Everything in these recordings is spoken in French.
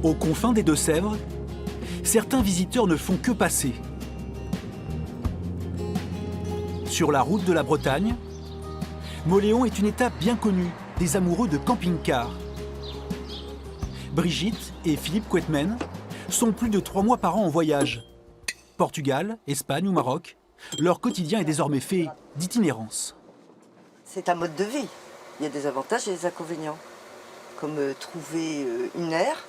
Aux confins des Deux-Sèvres, certains visiteurs ne font que passer. Sur la route de la Bretagne, Mauléon est une étape bien connue des amoureux de camping-car. Brigitte et Philippe Quetmen sont plus de 3 mois par an en voyage. Portugal, Espagne ou Maroc, leur quotidien est désormais fait d'itinérance. C'est un mode de vie. Il y a des avantages et des inconvénients. Comme trouver une aire,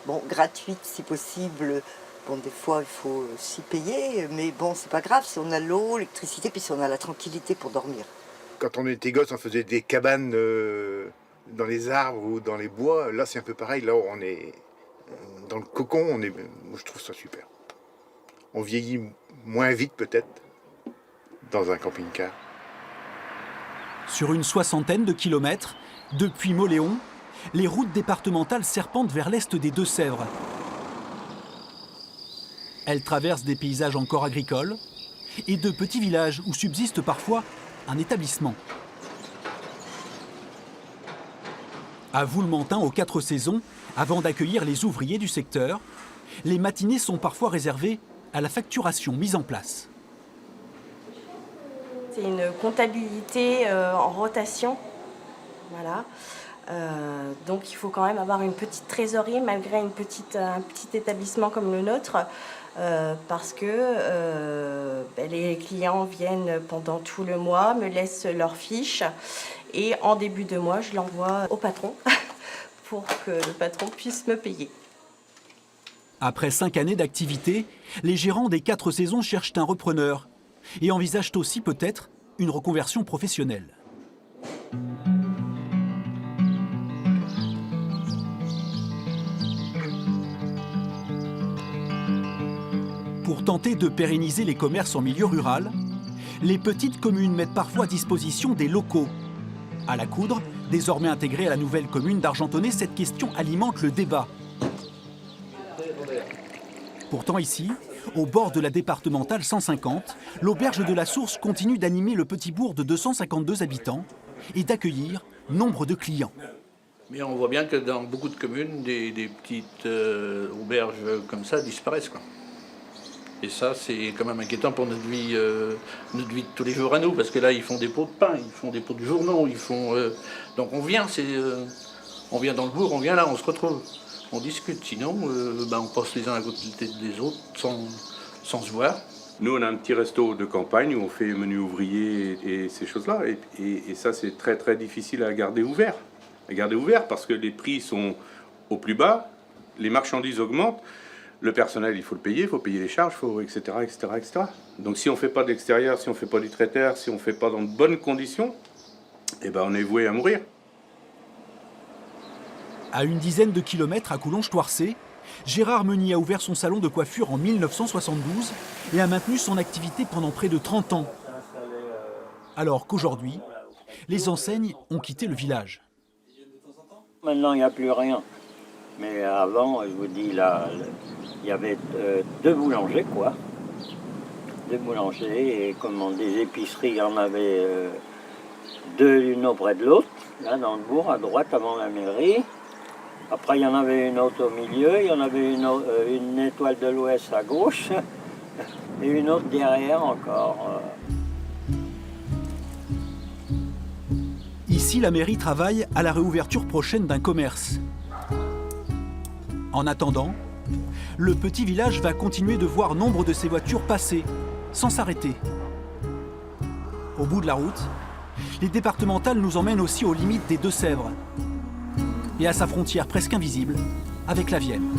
bon, gratuite si possible. Bon, des fois, il faut s'y payer, mais bon, c'est pas grave si on a l'eau, l'électricité, puis si on a la tranquillité pour dormir. Quand on était gosse, on faisait des cabanes dans les arbres ou dans les bois. Là, c'est un peu pareil. Là, on est dans le cocon. Moi, je trouve ça super. On vieillit moins vite, peut-être, dans un camping-car. Sur une 60aine de kilomètres, depuis Mauléon, les routes départementales serpentent vers l'est des Deux-Sèvres. Elles traversent des paysages encore agricoles et de petits villages où subsiste parfois un établissement. À Voulementin, aux 4 saisons, avant d'accueillir les ouvriers du secteur, les matinées sont parfois réservées à la facturation mise en place. C'est une comptabilité en rotation, voilà. Donc il faut quand même avoir une petite trésorerie malgré un petit établissement comme le nôtre, parce que les clients viennent pendant tout le mois, me laissent leurs fiches et en début de mois je l'envoie au patron pour que le patron puisse me payer. Après 5 années d'activité, les gérants des 4 saisons cherchent un repreneur et envisagent aussi peut-être une reconversion professionnelle. Pour tenter de pérenniser les commerces en milieu rural, les petites communes mettent parfois à disposition des locaux. À la Coudre, désormais intégrée à la nouvelle commune d'Argentonnet, cette question alimente le débat. Pourtant ici, au bord de la départementale 150, l'auberge de la Source continue d'animer le petit bourg de 252 habitants et d'accueillir nombre de clients. Mais on voit bien que dans beaucoup de communes, des petites auberges comme ça disparaissent, quoi. Et ça, c'est quand même inquiétant pour notre vie de tous les jours à nous, parce que là, ils font des pots de pain, ils font des pots de journaux, ils font... Donc on vient, on vient dans le bourg, on vient là, on se retrouve, on discute. Sinon, on passe les uns à côté des autres sans se voir. Nous, on a un petit resto de campagne où on fait menu ouvrier et ces choses-là. Et ça, c'est très, très difficile à garder ouvert. Parce que les prix sont au plus bas, les marchandises augmentent. Le personnel, il faut le payer, il faut payer les charges, etc., etc., etc. Donc si on ne fait pas d'extérieur, si on ne fait pas du traiteur, si on ne fait pas dans de bonnes conditions, on est voué à mourir. À une dizaine de kilomètres à Coulonges-Toircé, Gérard Meunier a ouvert son salon de coiffure en 1972 et a maintenu son activité pendant près de 30 ans. Alors qu'aujourd'hui, les enseignes ont quitté le village. Maintenant, il n'y a plus rien. Mais avant, je vous dis, là, il y avait 2 boulangers, quoi. 2 boulangers, et des épiceries, il y en avait 2 l'une auprès de l'autre, là, dans le bourg, à droite, avant la mairie. Après, il y en avait une autre au milieu, il y en avait une étoile de l'Ouest à gauche, et une autre derrière encore. Ici, la mairie travaille à la réouverture prochaine d'un commerce. En attendant, le petit village va continuer de voir nombre de ses voitures passer, sans s'arrêter. Au bout de la route, les départementales nous emmènent aussi aux limites des Deux-Sèvres et à sa frontière presque invisible avec la Vienne.